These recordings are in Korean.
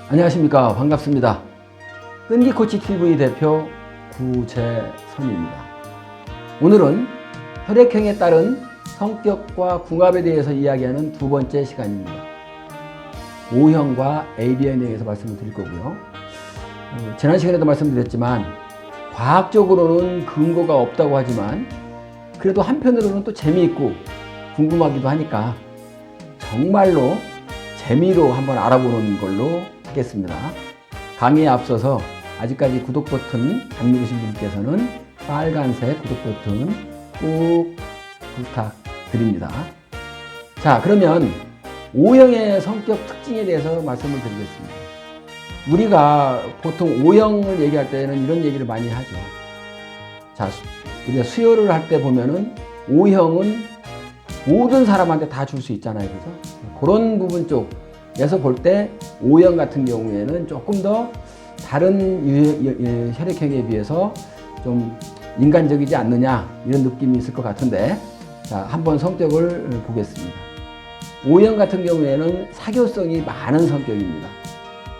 안녕하십니까. 반갑습니다. 끈기코치TV 대표 구재선입니다. 오늘은 혈액형에 따른 성격과 궁합에 대해서 이야기하는 두 번째 시간입니다. O형과 AB형에 대해서 말씀을 드릴 거고요. 지난 시간에도 말씀드렸지만 과학적으로는 근거가 없다고 하지만 그래도 한편으로는 또 재미있고 궁금하기도 하니까 정말로 재미로 한번 알아보는 걸로 하겠습니다. 강의에 앞서서 아직까지 구독 버튼 안 누르신 분께서는 빨간색 구독 버튼 꼭 부탁드립니다. 자, 그러면 O형의 성격 특징에 대해서 말씀을 드리겠습니다. 우리가 보통 O형을 얘기할 때는 이런 얘기를 많이 하죠. 자, 우리가 수혈을 할 때 보면은 O형은 모든 사람한테 다 줄 수 있잖아요. 그죠? 그런 부분 쪽에서 볼 때 O형 같은 경우에는 조금 더 다른 혈액형에 비해서 좀 인간적이지 않느냐 이런 느낌이 있을 것 같은데, 자, 한번 성격을 보겠습니다. O형 같은 경우에는 사교성이 많은 성격입니다.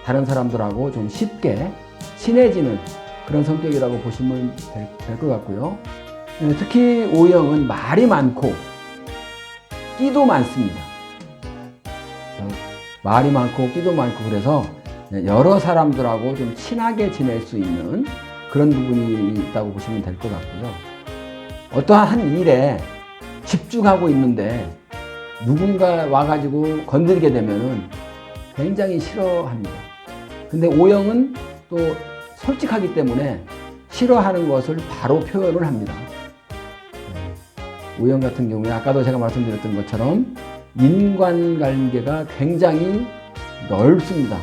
다른 사람들하고 좀 쉽게 친해지는 그런 성격이라고 보시면 될 것 같고요. 특히 O형은 말이 많고 끼도 많습니다. 말이 많고 끼도 많고 그래서 여러 사람들하고 좀 친하게 지낼 수 있는 그런 부분이 있다고 보시면 될 것 같고요. 어떠한 한 일에 집중하고 있는데 누군가 와가지고 건드리게 되면은 굉장히 싫어합니다. 근데 O형은 또 솔직하기 때문에 싫어하는 것을 바로 표현을 합니다. O형 같은 경우에 아까도 제가 말씀드렸던 것처럼 인간관계가 굉장히 넓습니다.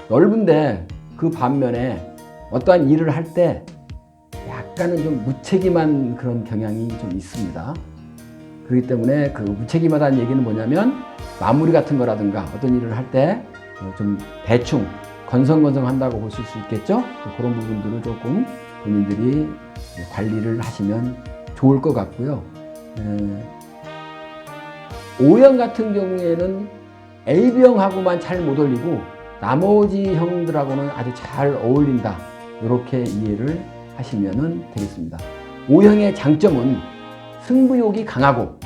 넓은데 그 반면에 어떠한 일을 할 때 약간은 좀 무책임한 그런 경향이 좀 있습니다. 그렇기 때문에 그 무책임하다는 얘기는 뭐냐면 마무리 같은 거라든가 어떤 일을 할 때 좀 대충 건성건성 한다고 보실 수 있겠죠? 그런 부분들을 조금 본인들이 관리를 하시면 좋을 것 같고요. O형 같은 경우에는 AB형하고만 잘 못 어울리고 나머지 형들하고는 아주 잘 어울린다, 이렇게 이해를 하시면 되겠습니다. O형의 장점은 승부욕이 강하고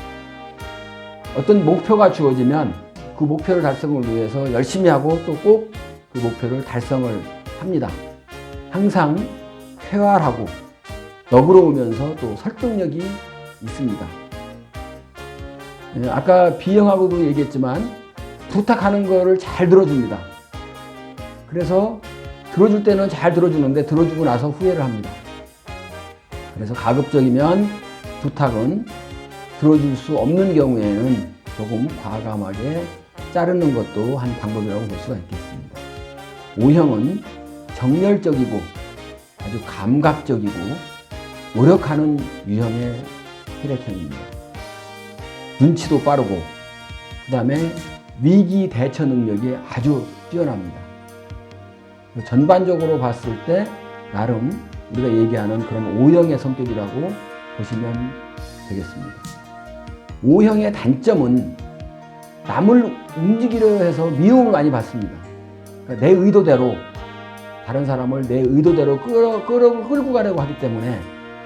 어떤 목표가 주어지면 그 목표를 달성을 위해서 열심히 하고 또 꼭 그 목표를 달성을 합니다. 항상 쾌활하고 너그러우면서 또 설득력이 있습니다. 아까 B형하고도 얘기했지만 부탁하는 거를 잘 들어줍니다. 그래서 들어줄 때는 잘 들어주는데 들어주고 나서 후회를 합니다. 그래서 가급적이면 부탁은 들어줄 수 없는 경우에는 조금 과감하게 자르는 것도 한 방법이라고 볼 수가 있겠습니다. O형은 정열적이고 아주 감각적이고 노력하는 유형의 혈액형입니다. 눈치도 빠르고 그 다음에 위기 대처 능력이 아주 뛰어납니다. 전반적으로 봤을 때 나름 우리가 얘기하는 그런 O형의 성격이라고 보시면 되겠습니다. O형의 단점은 남을 움직이려 해서 미움을 많이 받습니다. 그러니까 내 의도대로 다른 사람을 내 의도대로 끌고 가려고 하기 때문에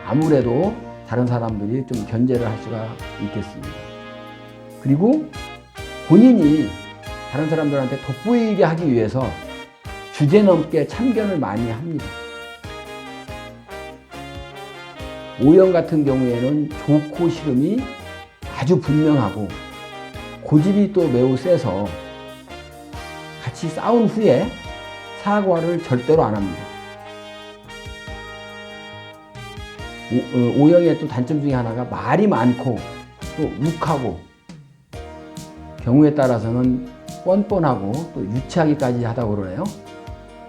아무래도 다른 사람들이 좀 견제를 할 수가 있겠습니다. 그리고 본인이 다른 사람들한테 돋보이게 하기 위해서 주제넘게 참견을 많이 합니다. O형 같은 경우에는 좋고 싫음이 아주 분명하고 고집이 또 매우 세서 같이 싸운 후에 사과를 절대로 안 합니다. O형의 또 단점 중에 하나가 말이 많고 또 욱하고 경우에 따라서는 뻔뻔하고 또 유치하기까지 하다고 그러네요.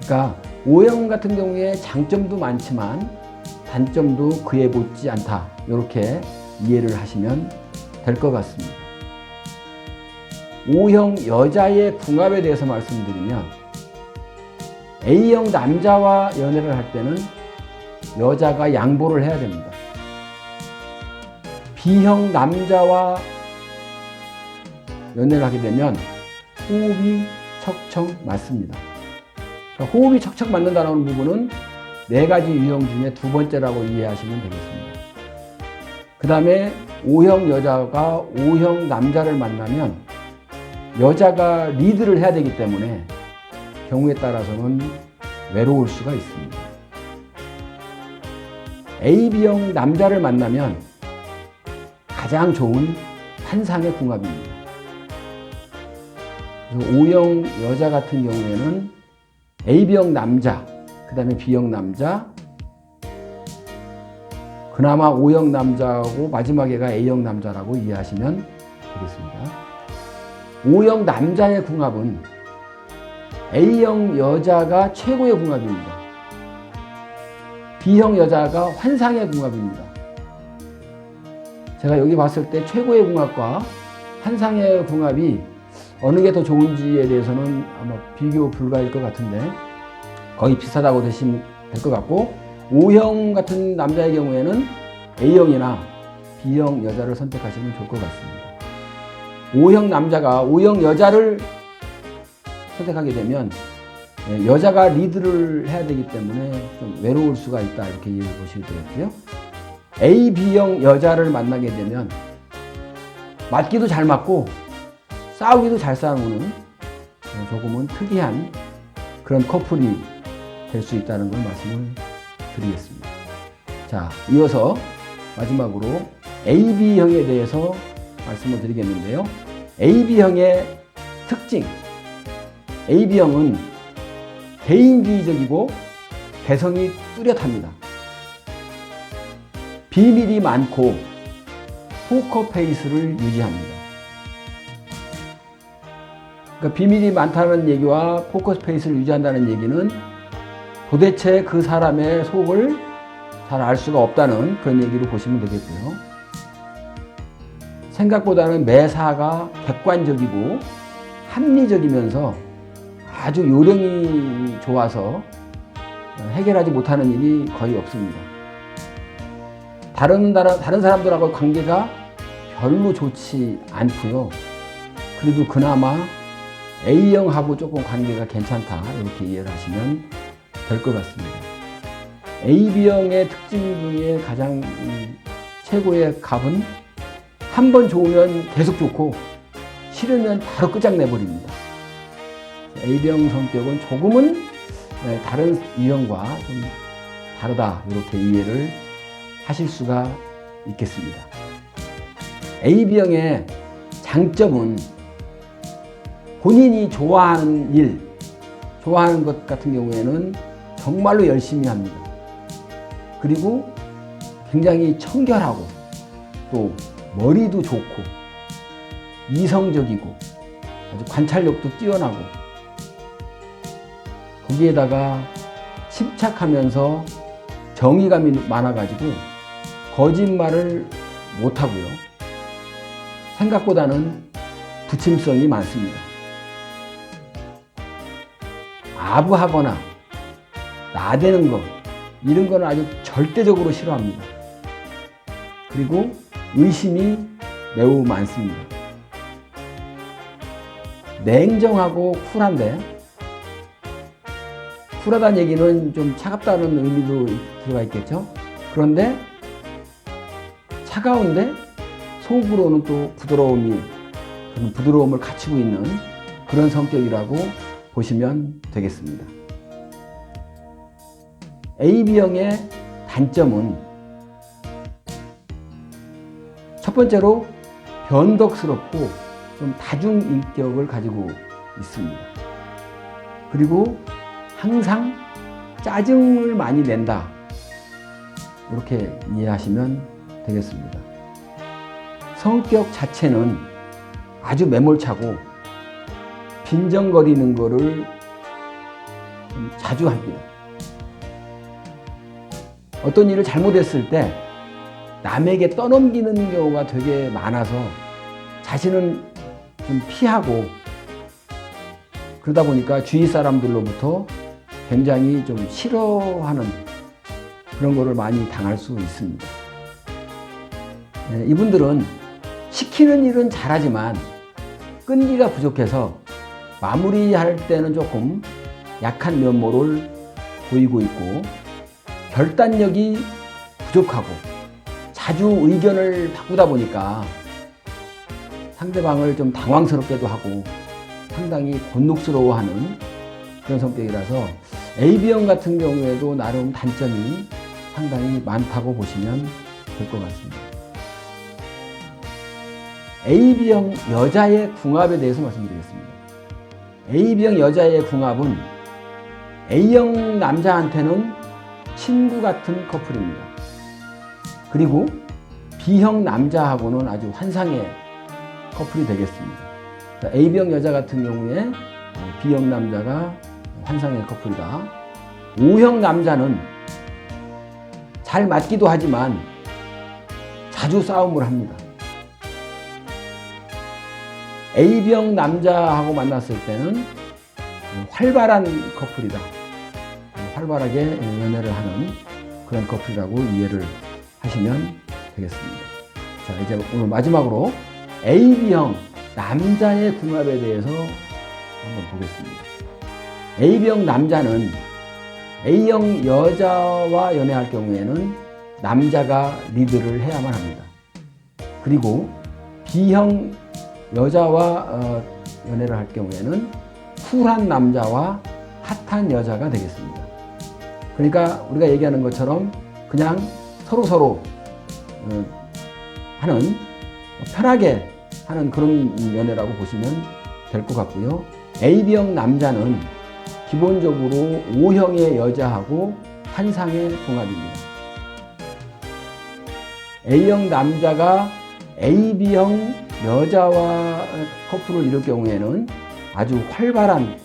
그러니까 O형 같은 경우에 장점도 많지만 단점도 그에 못지 않다, 이렇게 이해를 하시면 될 것 같습니다. O형 여자의 궁합에 대해서 말씀드리면 A형 남자와 연애를 할 때는 여자가 양보를 해야 됩니다. B형 남자와 연애를 하게 되면 호흡이 척척 맞습니다. 그러니까 호흡이 척척 맞는다는 부분은 4가지 유형 중에 2번째라고 이해하시면 되겠습니다. 그 다음에 O형 여자가 O형 남자를 만나면 여자가 리드를 해야 되기 때문에 경우에 따라서는 외로울 수가 있습니다. AB형 남자를 만나면 가장 좋은 환상의 궁합입니다. O형 여자 같은 경우에는 AB형 남자, 그 다음에 B형 남자, 그나마 O형 남자하고 마지막에가 A형 남자라고 이해하시면 되겠습니다. O형 남자의 궁합은 A형 여자가 최고의 궁합입니다. B형 여자가 환상의 궁합입니다. 제가 여기 봤을 때 최고의 궁합과 환상의 궁합이 어느 게 더 좋은지에 대해서는 아마 비교 불가일 것 같은데 거의 비슷하다고 보시면 될 것 같고, O형 같은 남자의 경우에는 A형이나 B형 여자를 선택하시면 좋을 것 같습니다. O형 남자가 O형 여자를 선택하게 되면 여자가 리드를 해야 되기 때문에 좀 외로울 수가 있다, 이렇게 이해해 보시면 되겠고요. A, B형 여자를 만나게 되면 맞기도 잘 맞고 싸우기도 잘 싸우는 조금은 특이한 그런 커플이 될 수 있다는 걸 말씀을 드리겠습니다. 자, 이어서 마지막으로 AB형에 대해서 말씀을 드리겠는데요. AB형의 특징. AB형은 개인주의적이고 개성이 뚜렷합니다. 비밀이 많고 포커페이스를 유지합니다. 그러니까 비밀이 많다는 얘기와 포커페이스를 유지한다는 얘기는 도대체 그 사람의 속을 잘 알 수가 없다는 그런 얘기로 보시면 되겠고요. 생각보다는 매사가 객관적이고 합리적이면서 아주 요령이 좋아서 해결하지 못하는 일이 거의 없습니다. 다른 사람들하고 관계가 별로 좋지 않고요. 그래도 그나마 A형하고 조금 관계가 괜찮다, 이렇게 이해를 하시면 될 것 같습니다. AB형의 특징 중에 가장 최고의 값은 한 번 좋으면 계속 좋고 싫으면 바로 끝장내버립니다. AB형 성격은 조금은 다른 유형과 좀 다르다, 이렇게 이해를 하실 수가 있겠습니다. AB형의 장점은 본인이 좋아하는 일, 좋아하는 것 같은 경우에는 정말로 열심히 합니다. 그리고 굉장히 청결하고 또 머리도 좋고 이성적이고 아주 관찰력도 뛰어나고 거기에다가 침착하면서 정의감이 많아가지고 거짓말을 못하고요. 생각보다는 부침성이 많습니다. 아부하거나 나대는 거, 이런 거는 아주 절대적으로 싫어합니다. 그리고 의심이 매우 많습니다. 냉정하고 쿨한데, 쿨하다는 얘기는 좀 차갑다는 의미도 들어가 있겠죠. 그런데 차가운데 속으로는 또 부드러움을 갖추고 있는 그런 성격이라고 보시면 되겠습니다. AB형의 단점은 첫 번째로 변덕스럽고 좀 다중인격을 가지고 있습니다. 그리고 항상 짜증을 많이 낸다, 이렇게 이해하시면 되겠습니다. 성격 자체는 아주 매몰차고 빈정거리는 거를 좀 자주 합니다. 어떤 일을 잘못했을 때 남에게 떠넘기는 경우가 되게 많아서 자신은 좀 피하고 그러다 보니까 주위 사람들로부터 굉장히 좀 싫어하는 그런 거를 많이 당할 수 있습니다. 이분들은 시키는 일은 잘하지만 끈기가 부족해서 마무리할 때는 조금 약한 면모를 보이고 있고 결단력이 부족하고 자주 의견을 바꾸다 보니까 상대방을 좀 당황스럽게도 하고 상당히 곤혹스러워하는 그런 성격이라서 AB형 같은 경우에도 나름 단점이 상당히 많다고 보시면 될 것 같습니다. AB형 여자의 궁합에 대해서 말씀드리겠습니다. AB형 여자의 궁합은 A형 남자한테는 친구 같은 커플입니다. 그리고 B형 남자하고는 아주 환상의 커플이 되겠습니다. AB형 여자 같은 경우에 B형 남자가 환상의 커플이다. O형 남자는 잘 맞기도 하지만 자주 싸움을 합니다. A형 남자하고 만났을 때는 활발한 커플이다. 활발하게 연애를 하는 그런 커플이라고 이해를 하시면 되겠습니다. 자, 이제 오늘 마지막으로 AB형 남자의 궁합에 대해서 한번 보겠습니다. AB형 남자는 A형 여자와 연애할 경우에는 남자가 리드를 해야만 합니다. 그리고 B형 여자와 연애를 할 경우에는 쿨한 남자와 핫한 여자가 되겠습니다. 그러니까 우리가 얘기하는 것처럼 그냥 서로 하는 편하게 하는 그런 연애라고 보시면 될 것 같고요. AB형 남자는 기본적으로 O형의 여자하고 환상의 궁합입니다. A형 남자가 AB형 여자와 커플을 이룰 경우에는 아주 활발한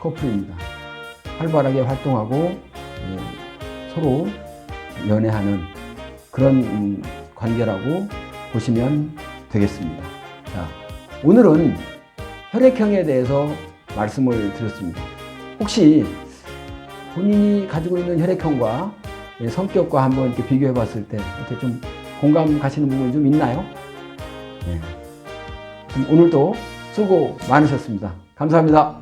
커플입니다. 활발하게 활동하고 서로 연애하는 그런 관계라고 보시면 되겠습니다. 자, 오늘은 혈액형에 대해서 말씀을 드렸습니다. 혹시 본인이 가지고 있는 혈액형과 성격과 한번 이렇게 비교해 봤을 때 어떻게 좀 공감 가시는 부분이 좀 있나요? 네. 오늘도 수고 많으셨습니다. 감사합니다.